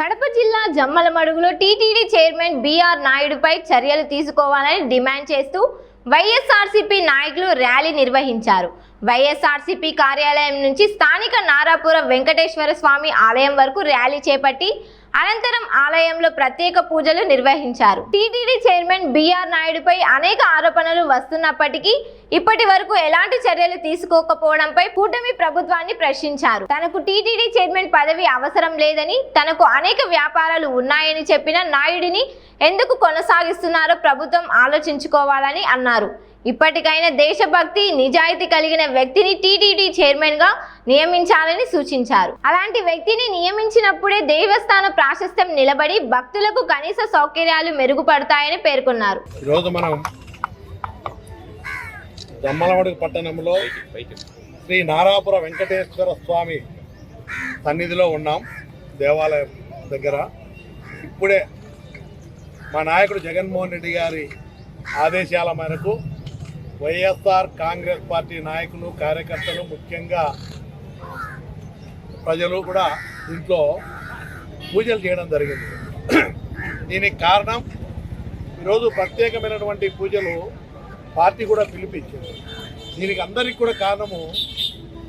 కడప జిల్లా జమ్మలమడుగులో TTD chairman BR నాయుడుపై చర్యలు తీసుకోవాలని డిమాండ్ చేస్తూ వైఎస్ఆర్సీపీ నాయకులు ర్యాలీ నిర్వహించారు. వైఎస్ఆర్సీపీ కార్యాలయం నుంచి స్థానిక నారాపుర వెంకటేశ్వర స్వామి ఆలయం వరకు ర్యాలీ చేపట్టి అనంతరం ఆలయంలో ప్రత్యేక పూజలు నిర్వహించారు. టీటీడీ చైర్మన్ బిఆర్ నాయుడుపై అనేక ఆరోపణలు వస్తున్నప్పటికీ ఇప్పటి వరకు ఎలాంటి చర్యలు తీసుకోకపోవడంపై కూటమి ప్రభుత్వాన్ని ప్రశ్నించారు. తనకు టీటీడీ చైర్మన్ పదవి అవసరం లేదని, తనకు అనేక వ్యాపారాలు ఉన్నాయని చెప్పిన నాయుడిని ఎందుకు కొనసాగిస్తున్నారో ప్రభుత్వం ఆలోచించుకోవాలని అన్నారు. ఇప్పటికైనా దేశభక్తి, నిజాయితీ కలిగిన వ్యక్తిని టీటీడీ చైర్మన్ గా నియమించాలని సూచించారు. అలాంటి వ్యక్తిని నియమించినప్పుడే దేవస్థాన ప్రాశస్త్యం నిలబడి భక్తులకు కనీస సౌకర్యాలు మెరుగుపడతాయని పేర్కొన్నారు. ఈరోజు మనం జమ్మలమడుగు పట్టణంలో శ్రీ నారాపుర వెంకటేశ్వర స్వామి సన్నిధిలో ఉన్నాం. దేవాలయం దగ్గర ఇప్పుడే మా నాయకుడు జగన్మోహన్ రెడ్డి గారి ఆదేశాల మేరకు వైఎస్ఆర్ కాంగ్రెస్ పార్టీ నాయకులు, కార్యకర్తలు, ముఖ్యంగా ప్రజలు కూడా ఇంట్లో పూజలు చేయడం జరిగింది. దీనికి కారణం ఈరోజు ప్రత్యేకమైనటువంటి పూజలు పార్టీ కూడా పిలిపించింది. దీనికి అందరికీ కూడా కారణము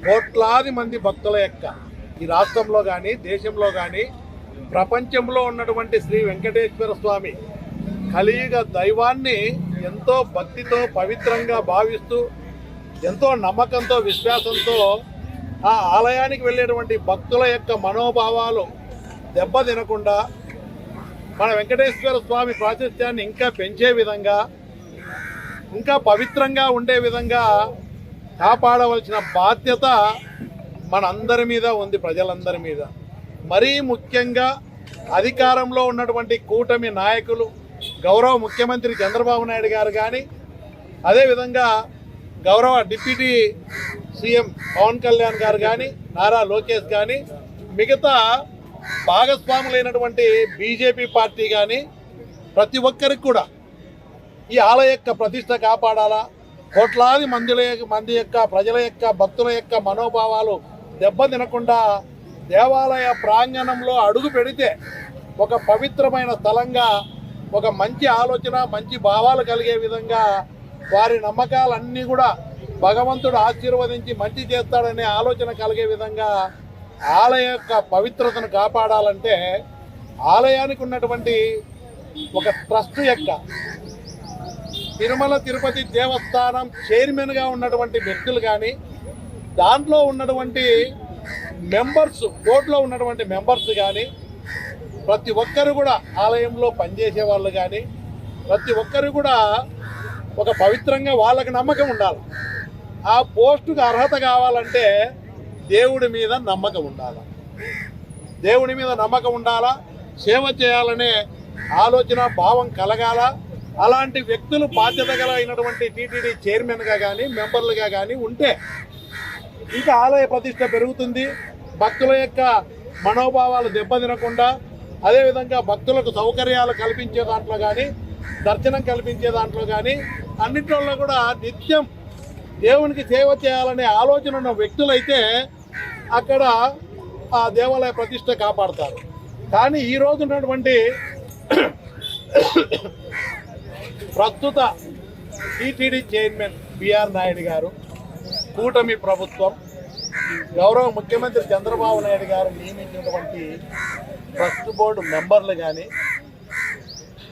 కోట్లాది మంది భక్తుల యొక్క ఈ రాష్ట్రంలో కానీ, దేశంలో కానీ, ప్రపంచంలో ఉన్నటువంటి శ్రీ వెంకటేశ్వర స్వామి కలియుగ దైవాన్ని ఎంతో భక్తితో, పవిత్రంగా భావిస్తూ, ఎంతో నమ్మకంతో, విశ్వాసంతో ఆ ఆలయానికి వెళ్ళేటువంటి భక్తుల యొక్క మనోభావాలు దెబ్బతినకుండా మన వెంకటేశ్వర స్వామి ప్రాశస్త్యాన్ని ఇంకా పెంచే విధంగా, ఇంకా పవిత్రంగా ఉండే విధంగా కాపాడవలసిన బాధ్యత మనందరి మీద ఉంది, ప్రజలందరి మీద. మరీ ముఖ్యంగా అధికారంలో ఉన్నటువంటి కూటమి నాయకులు, గౌరవ ముఖ్యమంత్రి చంద్రబాబు నాయుడు గారు కానీ, అదేవిధంగా గౌరవ డిప్యూటీ సీఎం పవన్ కళ్యాణ్ గారు కానీ, నారా లోకేష్ కానీ, మిగతా భాగస్వాములైనటువంటి బీజేపీ పార్టీ కానీ, ప్రతి ఒక్కరికి కూడా ఈ ఆలయ యొక్క ప్రతిష్ట కాపాడాలా, కోట్లాది మంది యొక్క ప్రజల యొక్క భక్తుల యొక్క మనోభావాలు దెబ్బతినకుండా దేవాలయ ప్రాంగణంలో అడుగు పెడితే ఒక పవిత్రమైన స్థలంగా, ఒక మంచి ఆలోచన, మంచి భావాలు కలిగే విధంగా, వారి నమ్మకాలన్నీ కూడా భగవంతుడు ఆశీర్వదించి మంచి చేస్తాడనే ఆలోచన కలిగే విధంగా ఆలయ యొక్క పవిత్రతను కాపాడాలంటే ఆలయానికి ఉన్నటువంటి ఒక ట్రస్ట్ యొక్క తిరుమల తిరుపతి దేవస్థానం చైర్మన్గా ఉన్నటువంటి వ్యక్తులు కానీ, దాంట్లో ఉన్నటువంటి మెంబర్స్, బోర్డులో ఉన్నటువంటి మెంబర్స్ కానీ, ప్రతి ఒక్కరు కూడా ఆలయంలో పనిచేసే వాళ్ళు కానీ, ప్రతి ఒక్కరు కూడా ఒక పవిత్రంగా వాళ్ళకి నమ్మకం ఉండాలి. ఆ పోస్టుకు అర్హత కావాలంటే దేవుడి మీద నమ్మకం ఉండాలి. దేవుడి మీద నమ్మకం ఉండాలా, సేవ చేయాలనే ఆలోచన, భావం కలగాల. అలాంటి వ్యక్తులు బాధ్యత కలిగినటువంటి టీటీడీ చైర్మన్గా కానీ, మెంబర్లుగా కానీ ఉంటే ఇంకా ఆలయ ప్రతిష్ట పెరుగుతుంది. భక్తుల యొక్క మనోభావాలు దెబ్బతినకుండా, అదేవిధంగా భక్తులకు సౌకర్యాలు కల్పించే దాంట్లో కానీ, దర్శనం కల్పించే దాంట్లో కానీ, అన్నింటిలో కూడా నిత్యం దేవునికి సేవ చేయాలనే ఆలోచన ఉన్న వ్యక్తులైతే అక్కడ ఆ దేవాలయ ప్రతిష్ట కాపాడతారు. కానీ ఈరోజు ఉన్నటువంటి ప్రస్తుత టీటీడీ చైర్మన్ బిఆర్ నాయుడు గారు, కూటమి ప్రభుత్వం, గౌరవ ముఖ్యమంత్రి చంద్రబాబు నాయుడు గారు నియమించినటువంటి ట్రస్ట్ బోర్డు మెంబర్లు కానీ,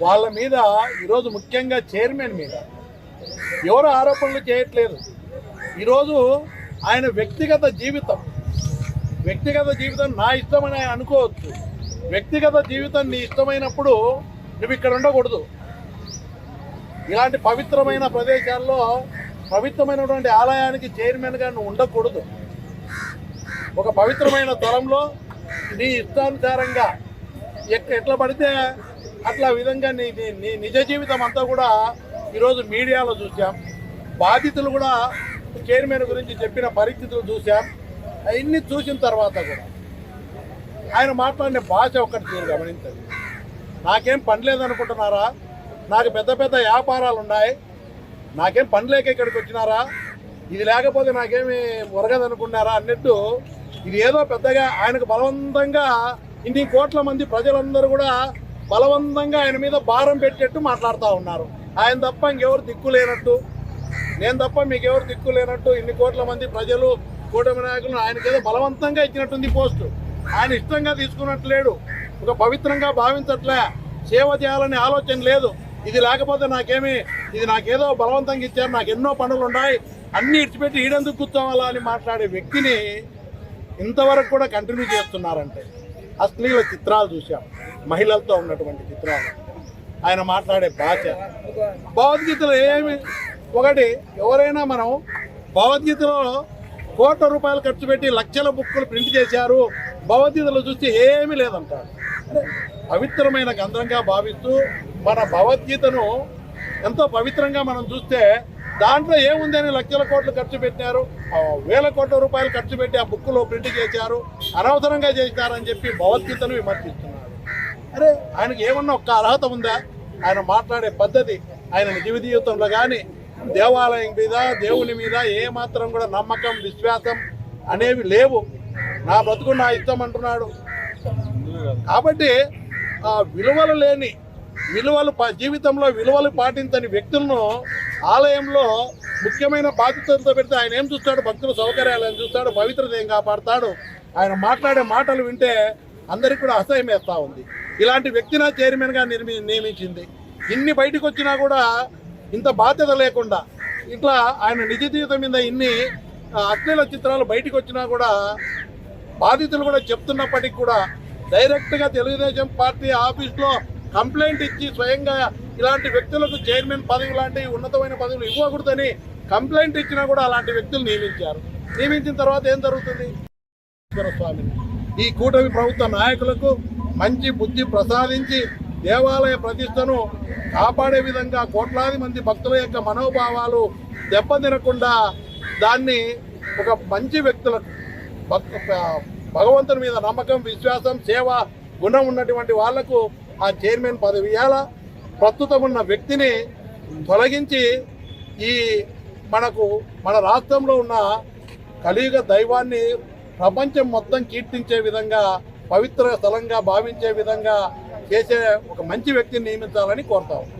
వాళ్ళ మీద ఈరోజు ముఖ్యంగా చైర్మన్ మీద ఎవరు ఆరోపణలు చేయట్లేదు. ఈరోజు ఆయన వ్యక్తిగత జీవితం నా ఇష్టమని ఆయన అనుకోవచ్చు. వ్యక్తిగత జీవితం నీ ఇష్టమైనప్పుడు నువ్వు ఇక్కడ ఉండకూడదు. ఇలాంటి పవిత్రమైన ప్రదేశాల్లో, పవిత్రమైనటువంటి ఆలయానికి చైర్మన్గా నువ్వు ఉండకూడదు. ఒక పవిత్రమైన స్థలంలో నీ ఇష్టానుసారంగా ఎట్లా పడితే అట్లా విధంగా నీ నిజ జీవితం అంతా కూడా ఈరోజు మీడియాలో చూసాం. బాధితులు కూడా చైర్మన్ గురించి చెప్పిన పరిస్థితులు చూసాం. అవన్నీ చూసిన తర్వాత కూడా ఆయన మాట్లాడిన భాష ఒక్కటి మీరు గమనించండి. నాకేం పని లేదనుకుంటున్నారా? నాకు పెద్ద పెద్ద వ్యాపారాలు ఉన్నాయి, నాకేం పని లేక ఇక్కడికి వచ్చినారా? ఇది లేకపోతే నాకేమి ఒరగదనుకున్నారా అన్నట్టు ఇది ఏదో పెద్దగా ఆయనకు బలవంతంగా ఇన్ని కోట్ల మంది ప్రజలందరూ కూడా బలవంతంగా ఆయన మీద భారం పెట్టేట్టు మాట్లాడుతూ ఉన్నారు. ఆయన తప్ప ఇంకెవరు దిక్కు లేనట్టు, నేను తప్ప మీకెవరు దిక్కు లేనట్టు ఇన్ని కోట్ల మంది ప్రజలు కూటమి నాయకులను ఆయనకేదో బలవంతంగా ఇచ్చినట్టుంది పోస్టు. ఆయన ఇష్టంగా తీసుకున్నట్లేడు, ఒక పవిత్రంగా భావించట్లే, సేవ చేయాలనే ఆలోచన లేదు. ఇది లేకపోతే ఇది నాకేదో బలవంతంగా ఇచ్చారు, నాకు ఎన్నో పనులు ఉన్నాయి, అన్నీ ఇడిచిపెట్టి ఈడెందుకు కూర్చోవాలా అని మాట్లాడే వ్యక్తిని ఇంతవరకు కూడా కంటిన్యూ చేస్తున్నారంటే అశ్లీల చిత్రాలు చూసాం, మహిళలతో ఉన్నటువంటి చిత్రాలు, ఆయన మాట్లాడే భాష. భగవద్గీతలో ఒకటి ఎవరైనా మనం భగవద్గీతలో కోట్ల రూపాయలు ఖర్చు పెట్టి లక్షల బుక్కులు ప్రింట్ చేశారు, భగవద్గీతలో చూస్తే ఏమీ లేదంటారు. పవిత్రమైన గ్రంథంగా భావిస్తూ మన భగవద్గీతను ఎంతో పవిత్రంగా మనం చూస్తే దాంట్లో ఏముందని లక్షల కోట్లు ఖర్చు పెట్టారు, వేల కోట్ల రూపాయలు ఖర్చు పెట్టి ఆ బుక్కులో ప్రింట్ చేశారు, అనవసరంగా చేశారని చెప్పి భగవద్గీతను విమర్శిస్తున్నారు. అరే ఆయనకి ఏమన్నా ఒక్క అర్హత ఉందా? ఆయన మాట్లాడే పద్ధతి, ఆయన నిజ జీవితంలో కానీ దేవాలయం మీద దేవుని మీద ఏమాత్రం కూడా నమ్మకం విశ్వాసం అనేవి లేవు. నా బ్రతుకు నా ఇష్టం అంటున్నాడు. కాబట్టి విలువలు లేని జీవితంలో విలువలు పాటించని వ్యక్తులను ఆలయంలో ముఖ్యమైన బాధ్యతలతో పెడితే ఆయన ఏం చూస్తాడు? భక్తుల సౌకర్యాలను చూస్తాడు, పవిత్రత ఏం కాపాడతాడు. ఆయన మాట్లాడే మాటలు వింటే అందరికి కూడా అసహ్యం వేస్తూ ఉంది. ఇలాంటి వ్యక్తిని చైర్మన్గా నియమించింది. ఇన్ని బయటకు వచ్చినా కూడా ఇంత బాధ్యత లేకుండా ఇట్లా ఆయన నిజ జీవితం మీద ఇన్ని అశ్లీల చిత్రాలు బయటకు వచ్చినా కూడా బాధితులు కూడా చెప్తున్నప్పటికీ కూడా డైరెక్ట్గా తెలుగుదేశం పార్టీ ఆఫీస్లో కంప్లైంట్ ఇచ్చి స్వయంగా ఇలాంటి వ్యక్తులకు చైర్మన్ పదవి లాంటి ఉన్నతమైన పదవులు ఇవ్వకూడదని కంప్లైంట్ ఇచ్చినా కూడా అలాంటి వ్యక్తులు నియమించారు. నియమించిన తర్వాత ఏం జరుగుతుంది? స్వామిని ఈ కూటమి ప్రభుత్వ నాయకులకు మంచి బుద్ధి ప్రసాదించి దేవాలయ ప్రతిష్టను కాపాడే విధంగా కోట్లాది మంది భక్తుల యొక్క మనోభావాలు దెబ్బతినకుండా దాన్ని ఒక మంచి వ్యక్తులకు భగవంతుని మీద నమ్మకం విశ్వాసం సేవ గుణం ఉన్నటువంటి వాళ్లకు ఆ చైర్మన్ పదవి ఇవ్వాలా. ప్రస్తుతం ఉన్న వ్యక్తిని తొలగించి మన రాష్ట్రంలో ఉన్న కలియుగ దైవాన్ని ప్రపంచం మొత్తం కీర్తించే విధంగా పవిత్ర స్థలంగా భావించే విధంగా చేసే ఒక మంచి వ్యక్తిని నియమించాలని కోరుతాం.